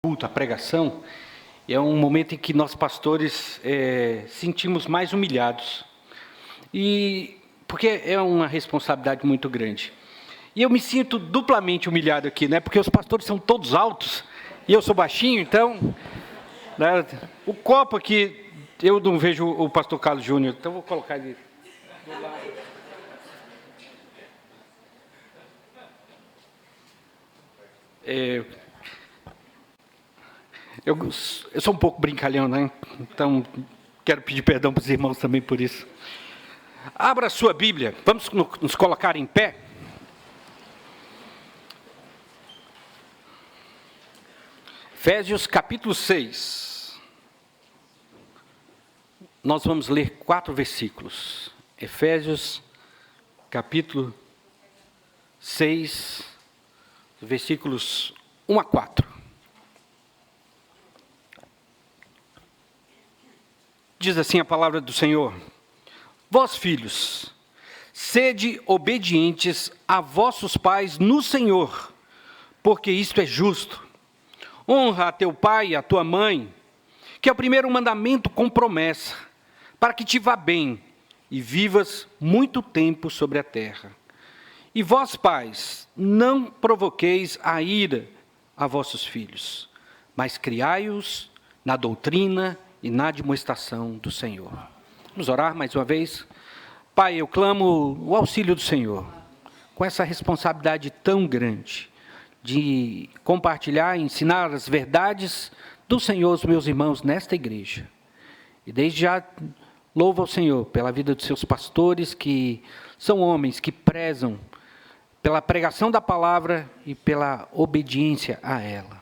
culto, a pregação, é um momento em que nós pastores sentimos mais humilhados. E porque é uma responsabilidade muito grande. E eu me sinto duplamente humilhado aqui, né? Porque os pastores são todos altos e eu sou baixinho, então, né, o copo aqui, eu não vejo o pastor Carlos Júnior, então vou colocar ele do lado. Eu sou um pouco brincalhão, né? Então, quero pedir perdão para os irmãos também por isso. Abra a sua Bíblia, vamos nos colocar em pé. Efésios capítulo 6. Nós vamos ler 4 versículos. Efésios capítulo 6, versículos 1 a 4. Diz assim a palavra do Senhor: Vós, filhos, sede obedientes a vossos pais no Senhor, porque isto é justo. Honra a teu pai e a tua mãe, que é o primeiro mandamento com promessa, para que te vá bem e vivas muito tempo sobre a terra. E vós, pais, não provoqueis a ira a vossos filhos, mas criai-os na doutrina e na admoestação do Senhor. Vamos orar mais uma vez? Pai, eu clamo o auxílio do Senhor, com essa responsabilidade tão grande, de compartilhar e ensinar as verdades do Senhor aos meus irmãos nesta igreja. E desde já louvo ao Senhor pela vida dos seus pastores, que são homens que prezam pela pregação da palavra e pela obediência a ela.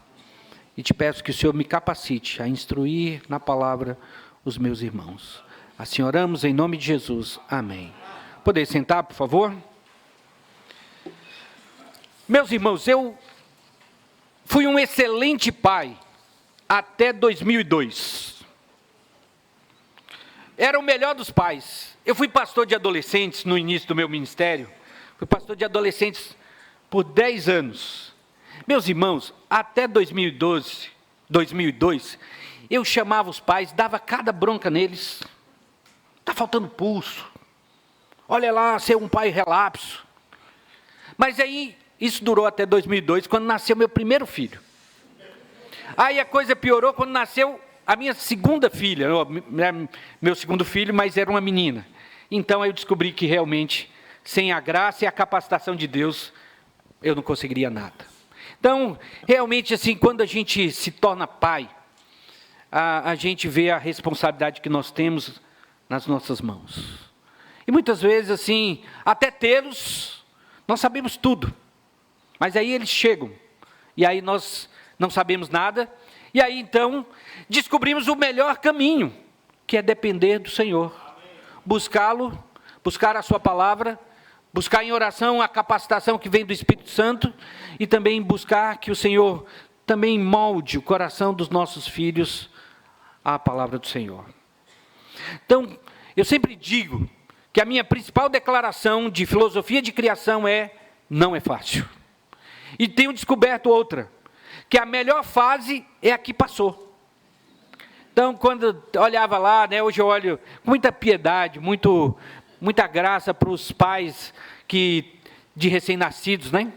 E te peço que o Senhor me capacite a instruir na palavra os meus irmãos. Assim oramos em nome de Jesus. Amém. Poder sentar, por favor? Meus irmãos, eu fui um excelente pai até 2002. Era o melhor dos pais. Eu fui pastor de adolescentes no início do meu ministério. Fui pastor de adolescentes por 10 anos. Meus irmãos, até 2002, eu chamava os pais, dava cada bronca neles. Está faltando pulso. Olha lá, ser um pai relapso. Mas aí, isso durou até 2002, quando nasceu meu primeiro filho. Aí a coisa piorou quando nasceu a minha segunda filha. Meu segundo filho, mas era uma menina. Então eu descobri que realmente, sem a graça e a capacitação de Deus, eu não conseguiria nada. Então, realmente, assim, quando a gente se torna pai, a gente vê a responsabilidade que nós temos nas nossas mãos. E muitas vezes, assim, até tê-los, nós sabemos tudo. Mas aí eles chegam, e aí nós não sabemos nada, e aí então descobrimos o melhor caminho, que é depender do Senhor. Buscá-lo, buscar a sua palavra, buscar em oração a capacitação que vem do Espírito Santo, e também buscar que o Senhor também molde o coração dos nossos filhos à palavra do Senhor. Então, eu sempre digo que a minha principal declaração de filosofia de criação é: não é fácil. E tenho descoberto outra, que a melhor fase é a que passou. Então, quando eu olhava lá, né, hoje eu olho com muita piedade, muita graça para os pais de recém-nascidos, né?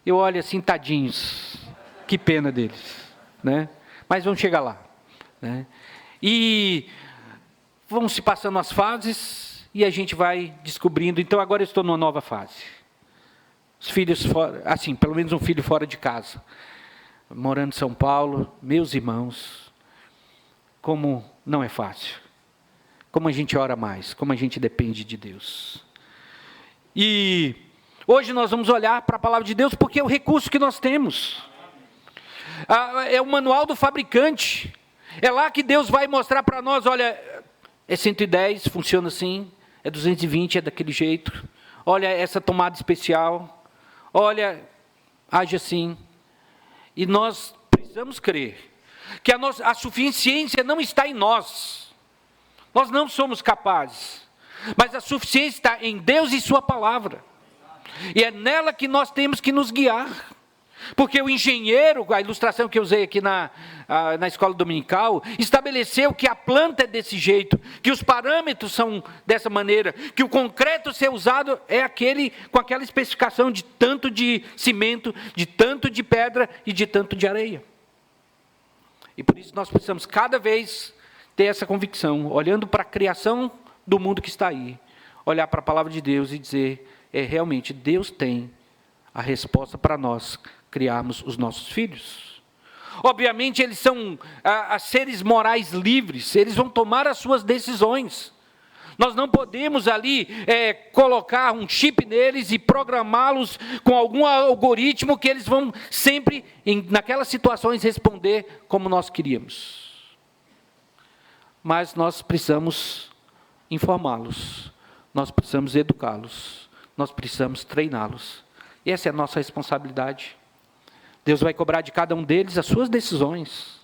Eu olho assim, tadinhos, que pena deles, né? Mas vamos chegar lá, né? E vão se passando as fases e a gente vai descobrindo. Então agora eu estou numa nova fase. Os filhos fora, assim, pelo menos um filho fora de casa, morando em São Paulo, meus irmãos, como não é fácil. Como a gente ora mais, como a gente depende de Deus. E hoje nós vamos olhar para a palavra de Deus, porque é o recurso que nós temos. É o manual do fabricante. É lá que Deus vai mostrar para nós, olha, é 110, funciona assim, é 220, é daquele jeito. Olha essa tomada especial, olha, age assim. E nós precisamos crer que a suficiência não está em nós. Nós não somos capazes, mas a suficiência está em Deus e sua palavra. E é nela que nós temos que nos guiar. Porque o engenheiro, a ilustração que eu usei aqui na escola dominical, estabeleceu que a planta é desse jeito, que os parâmetros são dessa maneira, que o concreto ser usado é aquele com aquela especificação de tanto de cimento, de tanto de pedra e de tanto de areia. E por isso nós precisamos cada vez ter essa convicção, olhando para a criação do mundo que está aí, olhar para a palavra de Deus e dizer, realmente Deus tem a resposta para nós criarmos os nossos filhos. Obviamente eles são seres morais livres, eles vão tomar as suas decisões. Nós não podemos ali colocar um chip neles e programá-los com algum algoritmo que eles vão sempre, naquelas situações, responder como nós queríamos. Mas nós precisamos informá-los, nós precisamos educá-los, nós precisamos treiná-los. E essa é a nossa responsabilidade. Deus vai cobrar de cada um deles as suas decisões.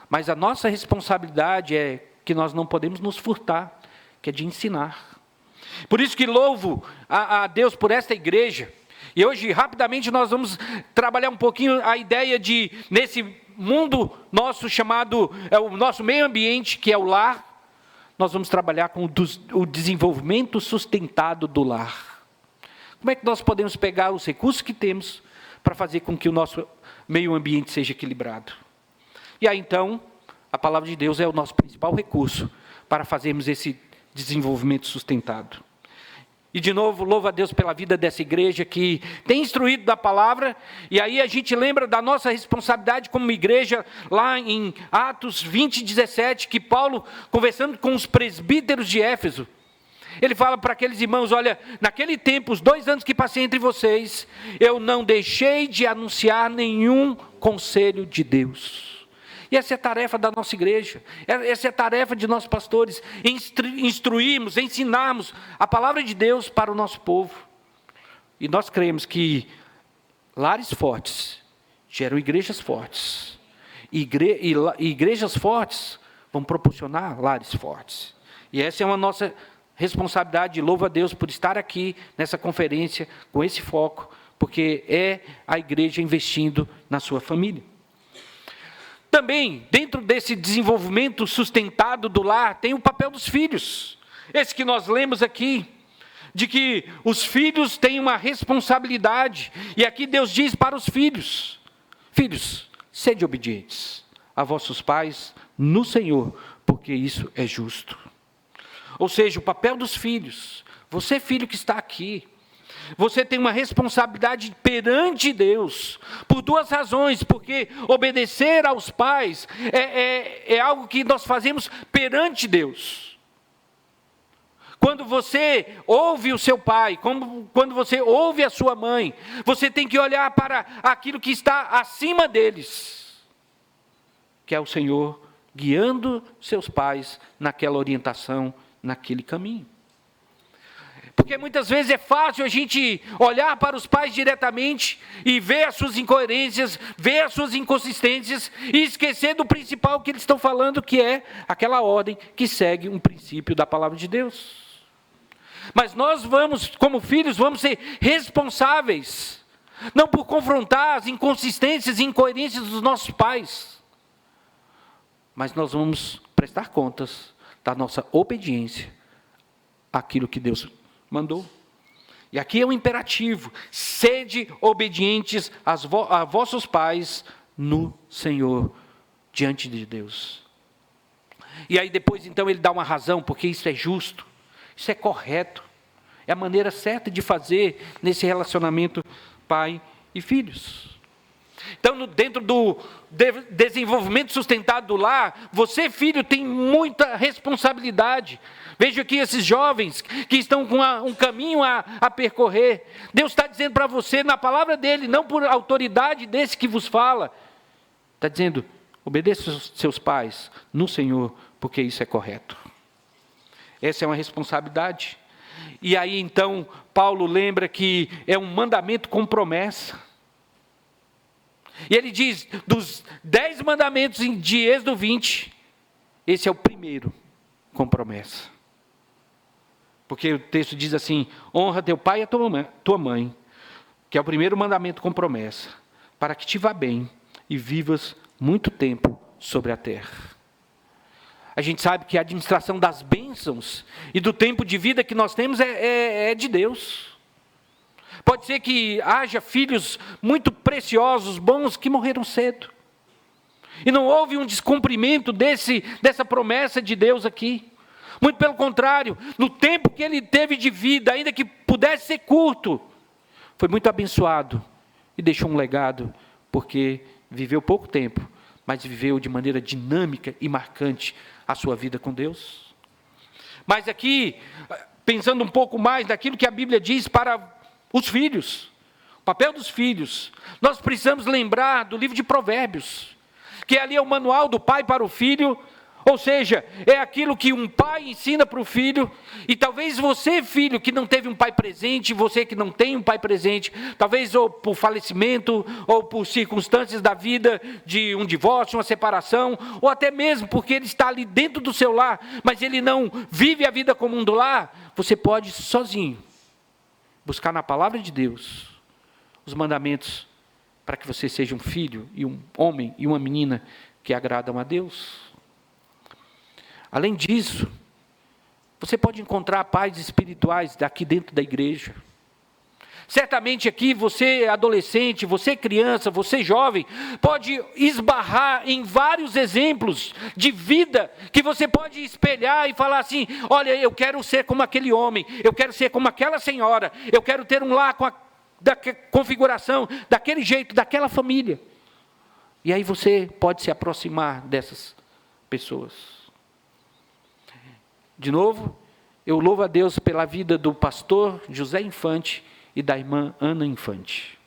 Mas a nossa responsabilidade é que nós não podemos nos furtar, que é de ensinar. Por isso que louvo a Deus por esta igreja. E hoje, rapidamente, nós vamos trabalhar um pouquinho a ideia de, nesse mundo nosso chamado, o nosso meio ambiente, que é o lar, nós vamos trabalhar com o desenvolvimento sustentado do lar. Como é que nós podemos pegar os recursos que temos para fazer com que o nosso meio ambiente seja equilibrado? E aí, então, a palavra de Deus é o nosso principal recurso para fazermos esse desenvolvimento sustentado. E, de novo, louvo a Deus pela vida dessa igreja que tem instruído da palavra, e aí a gente lembra da nossa responsabilidade como igreja, lá em Atos 20, 17, que Paulo, conversando com os presbíteros de Éfeso, ele fala para aqueles irmãos, olha, naquele tempo, os 2 anos que passei entre vocês, eu não deixei de anunciar nenhum conselho de Deus. E essa é a tarefa da nossa igreja, essa é a tarefa de nossos pastores, instruirmos, ensinarmos a palavra de Deus para o nosso povo. E nós cremos que lares fortes geram igrejas fortes, e igrejas fortes vão proporcionar lares fortes. E essa é uma nossa responsabilidade. Louvo a Deus por estar aqui nessa conferência com esse foco, porque é a igreja investindo na sua família. Também, dentro desse desenvolvimento sustentado do lar, tem o papel dos filhos. Esse que nós lemos aqui, de que os filhos têm uma responsabilidade. E aqui Deus diz para os filhos, filhos, sede obedientes a vossos pais no Senhor, porque isso é justo. Ou seja, o papel dos filhos. Você, filho que está aqui, você tem uma responsabilidade perante Deus, por 2 razões, porque obedecer aos pais é algo que nós fazemos perante Deus. Quando você ouve o seu pai, quando você ouve a sua mãe, você tem que olhar para aquilo que está acima deles, que é o Senhor guiando seus pais naquela orientação, naquele caminho. Porque muitas vezes é fácil a gente olhar para os pais diretamente e ver as suas incoerências, ver as suas inconsistências e esquecer do principal que eles estão falando, que é aquela ordem que segue um princípio da palavra de Deus. Mas nós vamos, como filhos, vamos ser responsáveis, não por confrontar as inconsistências e incoerências dos nossos pais, mas nós vamos prestar contas da nossa obediência àquilo que Deus mandou. E aqui é um imperativo: sede obedientes a vossos pais no Senhor, diante de Deus. E aí depois então ele dá uma razão, porque isso é justo, isso é correto, é a maneira certa de fazer nesse relacionamento pai e filhos. Então, dentro do desenvolvimento sustentado do lar, você, filho, tem muita responsabilidade. Veja aqui esses jovens que estão com um caminho a percorrer. Deus está dizendo para você, na palavra dele, não por autoridade desse que vos fala, está dizendo: obedeça aos seus pais no Senhor, porque isso é correto. Essa é uma responsabilidade. E aí, então, Paulo lembra que é um mandamento com promessa. E ele diz, dos 10 mandamentos de Êxodo 20, esse é o primeiro com promessa. Porque o texto diz assim: honra teu pai e a tua mãe, que é o primeiro mandamento com promessa, para que te vá bem e vivas muito tempo sobre a terra. A gente sabe que a administração das bênçãos e do tempo de vida que nós temos é de Deus. Pode ser que haja filhos muito preciosos, bons, que morreram cedo. E não houve um descumprimento dessa promessa de Deus aqui. Muito pelo contrário, no tempo que ele teve de vida, ainda que pudesse ser curto, foi muito abençoado e deixou um legado, porque viveu pouco tempo, mas viveu de maneira dinâmica e marcante a sua vida com Deus. Mas aqui, pensando um pouco mais daquilo que a Bíblia diz para os filhos, o papel dos filhos, nós precisamos lembrar do livro de Provérbios, que ali é o manual do pai para o filho, ou seja, é aquilo que um pai ensina para o filho, e talvez você, filho, que não teve um pai presente, você que não tem um pai presente, talvez ou por falecimento, ou por circunstâncias da vida, de um divórcio, uma separação, ou até mesmo porque ele está ali dentro do seu lar, mas ele não vive a vida comum do lar, você pode sozinho buscar na palavra de Deus os mandamentos para que você seja um filho e um homem e uma menina que agradam a Deus. Além disso, você pode encontrar pais espirituais daqui dentro da igreja. Certamente aqui você adolescente, você criança, você jovem, pode esbarrar em vários exemplos de vida que você pode espelhar e falar assim: olha, eu quero ser como aquele homem, eu quero ser como aquela senhora, eu quero ter um lar com da configuração, daquele jeito, daquela família. E aí você pode se aproximar dessas pessoas. De novo, eu louvo a Deus pela vida do pastor José Infante e da irmã Ana Infante.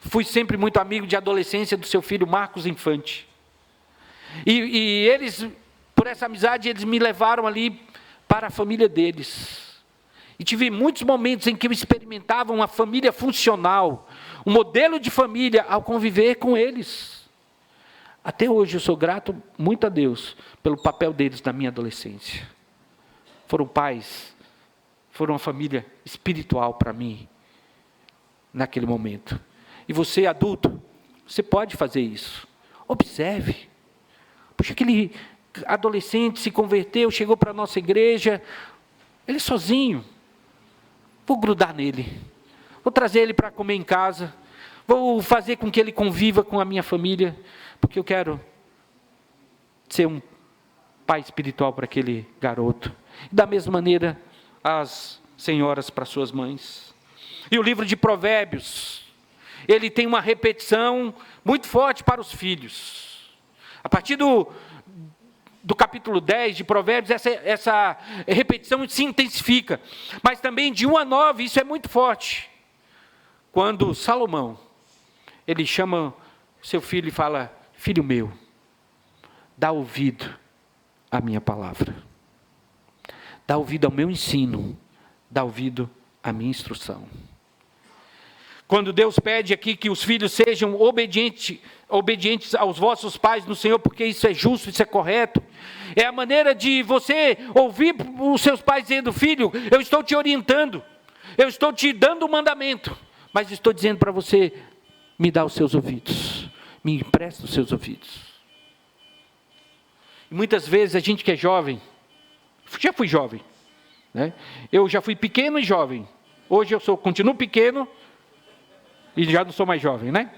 Fui sempre muito amigo de adolescência do seu filho Marcos Infante. E eles, por essa amizade, eles me levaram ali para a família deles. E tive muitos momentos em que eu experimentava uma família funcional, um modelo de família ao conviver com eles. Até hoje eu sou grato muito a Deus pelo papel deles na minha adolescência. Foram pais, foram uma família espiritual para mim, naquele momento. E você, adulto, você pode fazer isso. Observe. Puxa, aquele adolescente se converteu, chegou para a nossa igreja, ele sozinho. Vou grudar nele. Vou trazer ele para comer em casa. Vou fazer com que ele conviva com a minha família, porque eu quero ser um pai espiritual para aquele garoto. Da mesma maneira, as senhoras para suas mães. E o livro de Provérbios, ele tem uma repetição muito forte para os filhos. A partir do capítulo 10 de Provérbios, essa repetição se intensifica. Mas também de 1 a 9, isso é muito forte. Quando Salomão, ele chama seu filho e fala: filho meu, dá ouvido à minha palavra. Dá ouvido ao meu ensino, dá ouvido à minha instrução. Quando Deus pede aqui que os filhos sejam obedientes aos vossos pais no Senhor, porque isso é justo, isso é correto, é a maneira de você ouvir os seus pais dizendo: filho, eu estou te orientando, eu estou te dando um mandamento, mas estou dizendo para você, me dá os seus ouvidos, me empresta os seus ouvidos. E muitas vezes a gente que é jovem, já fui jovem, né? Eu já fui pequeno e jovem, hoje eu continuo pequeno, e já não sou mais jovem, né?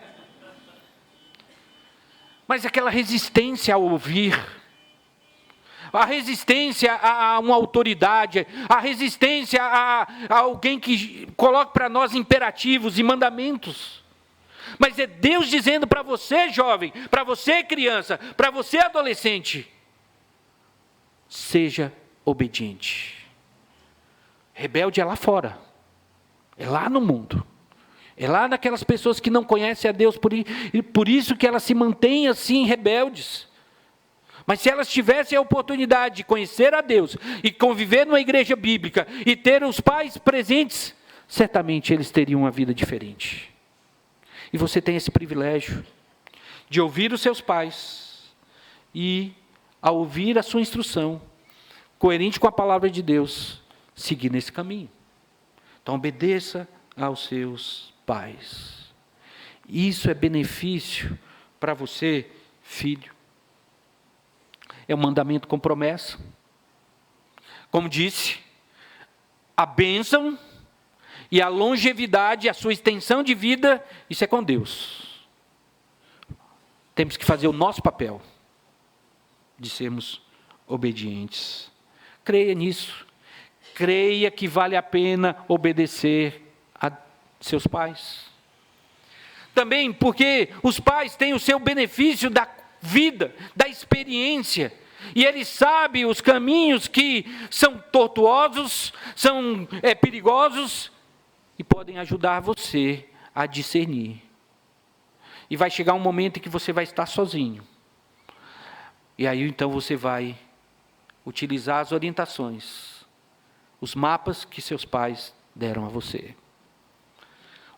Mas aquela resistência a ouvir, a resistência a uma autoridade, a resistência a alguém que coloque para nós imperativos e mandamentos. Mas é Deus dizendo para você, jovem, para você, criança, para você, adolescente: seja obediente. Rebelde é lá fora, é lá no mundo. É lá naquelas pessoas que não conhecem a Deus, por isso que elas se mantêm assim rebeldes. Mas se elas tivessem a oportunidade de conhecer a Deus, e conviver numa igreja bíblica, e ter os pais presentes, certamente eles teriam uma vida diferente. E você tem esse privilégio de ouvir os seus pais, e ao ouvir a sua instrução, coerente com a palavra de Deus, seguir nesse caminho. Então obedeça aos seus pais. Isso é benefício para você, filho. É um mandamento com promessa. Como disse, a bênção e a longevidade, a sua extensão de vida, isso é com Deus. Temos que fazer o nosso papel de sermos obedientes. Creia nisso. Creia que vale a pena obedecer a seus pais. Também porque os pais têm o seu benefício da vida, da experiência. E ele sabe os caminhos que são tortuosos, são perigosos, e podem ajudar você a discernir. E vai chegar um momento em que você vai estar sozinho. E aí então você vai utilizar as orientações, os mapas que seus pais deram a você.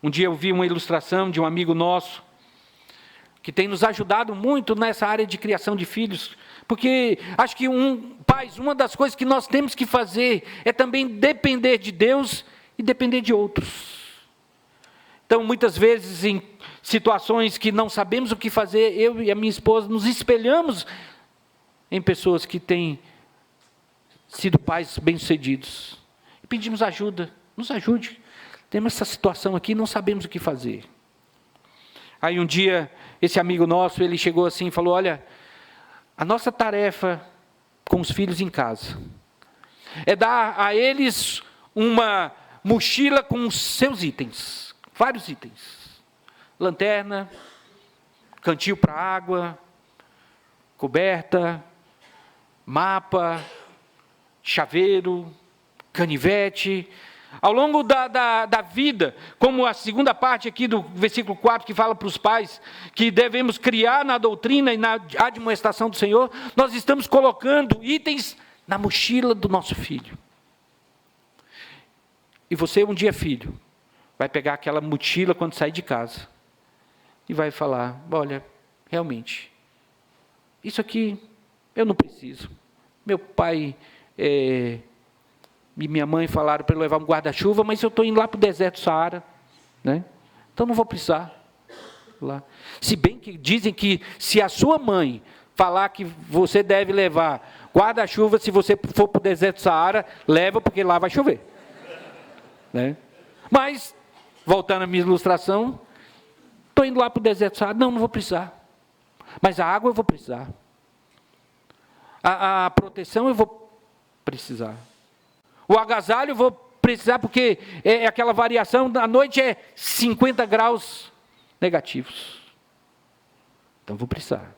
Um dia eu vi uma ilustração de um amigo nosso, que tem nos ajudado muito nessa área de criação de filhos, porque acho que pais, uma das coisas que nós temos que fazer é também depender de Deus e depender de outros. Então, muitas vezes, em situações que não sabemos o que fazer, eu e a minha esposa nos espelhamos em pessoas que têm sido pais bem-sucedidos. E pedimos ajuda, nos ajude. Temos essa situação aqui, não sabemos o que fazer. Aí um dia, esse amigo nosso, ele chegou assim e falou, olha, a nossa tarefa com os filhos em casa é dar a eles uma mochila com os seus itens, vários itens. Lanterna, cantil para água, coberta, mapa, chaveiro, canivete. Ao longo da vida, como a segunda parte aqui do versículo 4, que fala para os pais que devemos criar na doutrina e na admoestação do Senhor, nós estamos colocando itens na mochila do nosso filho. E você, um dia, filho, vai pegar aquela mochila quando sair de casa e vai falar, olha, realmente, isso aqui eu não preciso. Meu pai e minha mãe falaram para eu levar um guarda-chuva, mas eu estou indo lá para o deserto do Saara, né? Então não vou precisar. Lá. Se bem que dizem que se a sua mãe falar que você deve levar guarda-chuva, se você for para o deserto do Saara, leva, porque lá vai chover. Né? Mas, voltando à minha ilustração, estou indo lá para o deserto do Saara, não vou precisar. Mas a água eu vou precisar. A proteção eu vou precisar. O agasalho eu vou precisar porque é aquela variação, à noite é 50 graus negativos. Então vou precisar.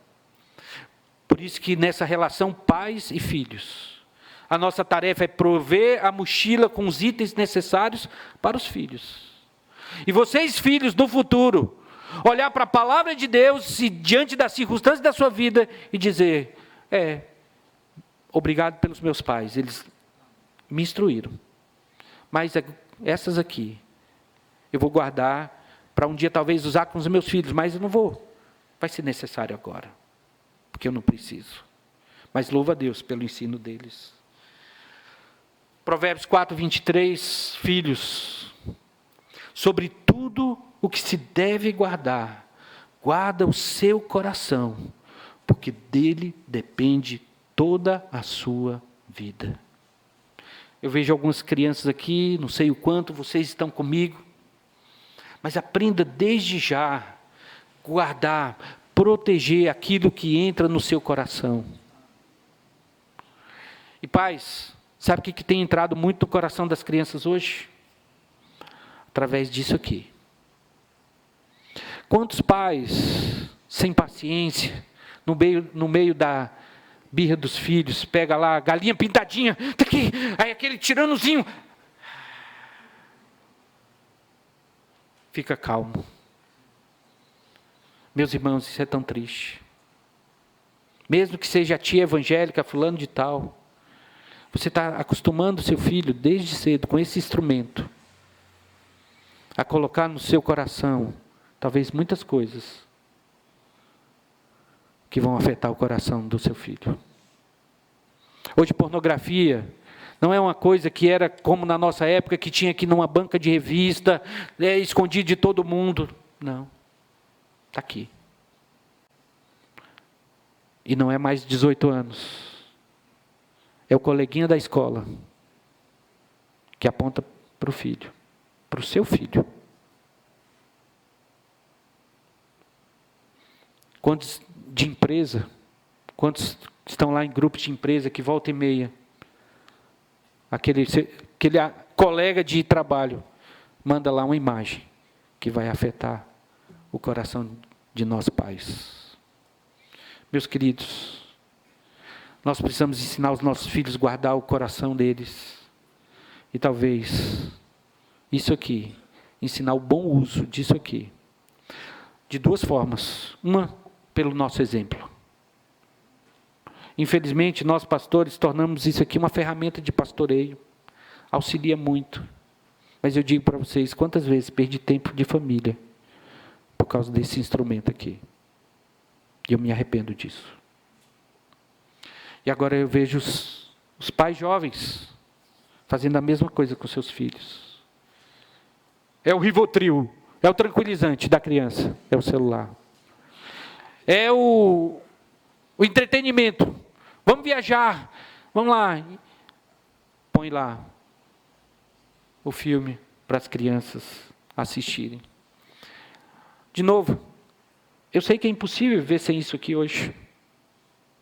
Por isso que nessa relação pais e filhos, a nossa tarefa é prover a mochila com os itens necessários para os filhos. E vocês, filhos, no futuro, olhar para a palavra de Deus e diante das circunstâncias da sua vida e dizer, obrigado pelos meus pais, eles me instruíram. Mas essas aqui, eu vou guardar para um dia talvez usar com os meus filhos, mas eu não vou. Vai ser necessário agora, porque eu não preciso. Mas louva a Deus pelo ensino deles. Provérbios 4, 23, filhos, sobre tudo o que se deve guardar, guarda o seu coração, porque dele depende toda a sua vida. Eu vejo algumas crianças aqui, não sei o quanto vocês estão comigo, mas aprenda desde já, guardar, proteger aquilo que entra no seu coração. E pais, sabe o que tem entrado muito no coração das crianças hoje? Através disso aqui. Quantos pais, sem paciência, no meio da birra dos filhos, pega lá a galinha pintadinha, tá aqui, aí aquele tiranozinho, fica calmo. Meus irmãos, isso é tão triste. Mesmo que seja a tia evangélica, fulano de tal, você está acostumando seu filho desde cedo com esse instrumento a colocar no seu coração talvez muitas coisas que vão afetar o coração do seu filho. Hoje, pornografia não é uma coisa que era como na nossa época, que tinha aqui numa banca de revista, escondido de todo mundo. Não. Está aqui. E não é mais 18 anos. É o coleguinha da escola que aponta para o filho, para o seu filho. Quantos de empresa, quantos estão lá em grupos de empresa que volta e meia, aquele colega de trabalho manda lá uma imagem que vai afetar o coração de nós pais. Meus queridos, nós precisamos ensinar os nossos filhos a guardar o coração deles. E talvez isso aqui, ensinar o bom uso disso aqui, de duas formas. Uma, pelo nosso exemplo. Infelizmente, nós pastores tornamos isso aqui uma ferramenta de pastoreio. Auxilia muito. Mas eu digo para vocês, quantas vezes perdi tempo de família por causa desse instrumento aqui. E eu me arrependo disso. E agora eu vejo os pais jovens fazendo a mesma coisa com seus filhos. É o Rivotril, é o tranquilizante da criança, é o celular. É o entretenimento. Vamos viajar, vamos lá. Põe lá o filme para as crianças assistirem. De novo, eu sei que é impossível viver sem isso aqui hoje.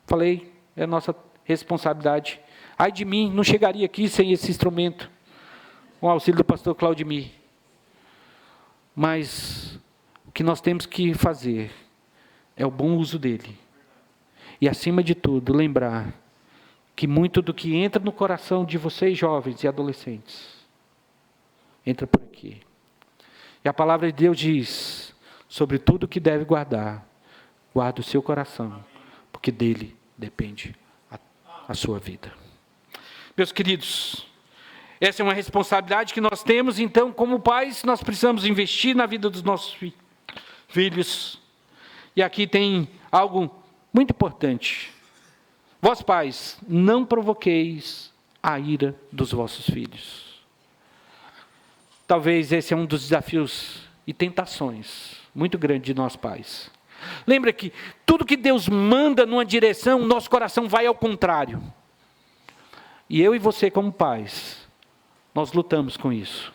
Falei, é a nossa responsabilidade. Ai de mim, não chegaria aqui sem esse instrumento, com o auxílio do pastor Claudemir. Mas o que nós temos que fazer é o bom uso dele. E, acima de tudo, lembrar que muito do que entra no coração de vocês, jovens e adolescentes, entra por aqui. E a palavra de Deus diz, sobre tudo que deve guardar, guarda o seu coração, porque dele depende a sua vida. Meus queridos, essa é uma responsabilidade que nós temos, então, como pais, nós precisamos investir na vida dos nossos filhos. E aqui tem algo muito importante. Vós, pais, não provoqueis a ira dos vossos filhos. Talvez esse é um dos desafios e tentações muito grandes de nós pais. Lembra que tudo que Deus manda numa direção, nosso coração vai ao contrário. E eu e você, como pais, nós lutamos com isso.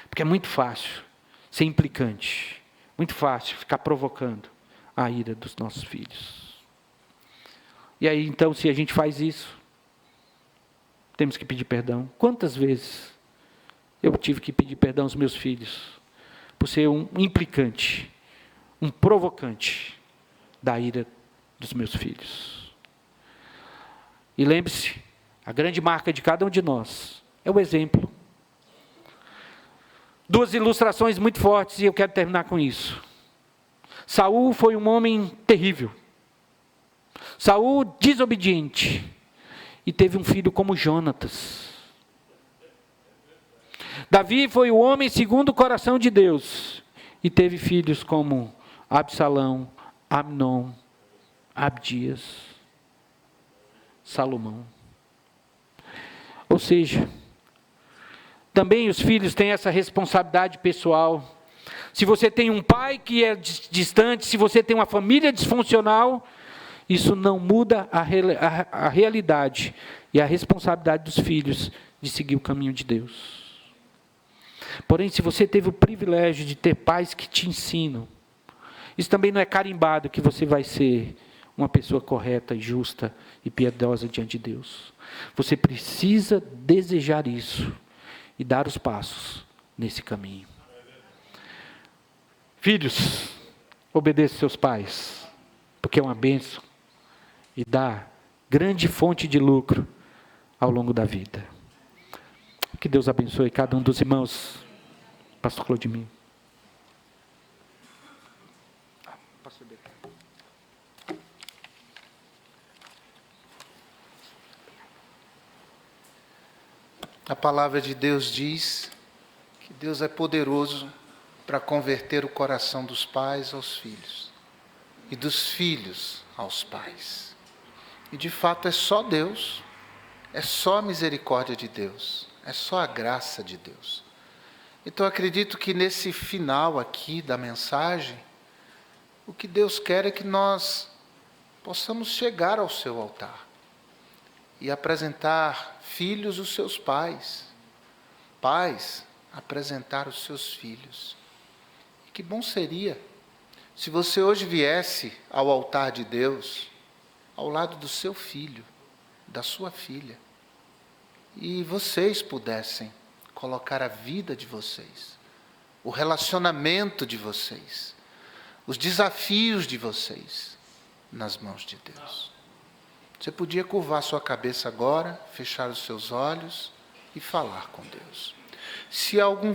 Porque é muito fácil ser implicante. Muito fácil ficar provocando a ira dos nossos filhos. E aí, então, se a gente faz isso, temos que pedir perdão. Quantas vezes eu tive que pedir perdão aos meus filhos por ser um implicante, um provocante da ira dos meus filhos. E lembre-se, a grande marca de cada um de nós é o exemplo. Duas ilustrações muito fortes e eu quero terminar com isso. Saul foi um homem terrível. Saul desobediente. E teve um filho como Jonatas. Davi foi o homem segundo o coração de Deus. E teve filhos como Absalão, Amnon, Abdias, Salomão. Ou seja, também os filhos têm essa responsabilidade pessoal. Se você tem um pai que é distante, se você tem uma família disfuncional, isso não muda a realidade e a responsabilidade dos filhos de seguir o caminho de Deus. Porém, se você teve o privilégio de ter pais que te ensinam, isso também não é carimbado que você vai ser uma pessoa correta, justa e piedosa diante de Deus. Você precisa desejar isso e dar os passos nesse caminho. Filhos, obedeçam seus pais, porque é uma bênção e dá grande fonte de lucro ao longo da vida. Que Deus abençoe cada um dos irmãos. Pastor Claudemir. A palavra de Deus diz que Deus é poderoso para converter o coração dos pais aos filhos e dos filhos aos pais. E de fato é só Deus, é só a misericórdia de Deus, é só a graça de Deus. Então acredito que nesse final aqui da mensagem, O que Deus quer é que nós possamos chegar ao seu altar e apresentar filhos os seus pais, pais apresentar os seus filhos. E que bom seria se você hoje viesse ao altar de Deus, ao lado do seu filho, da sua filha, e vocês pudessem colocar a vida de vocês, o relacionamento de vocês, os desafios de vocês nas mãos de Deus. Você podia curvar sua cabeça agora, fechar os seus olhos e falar com Deus. Se algum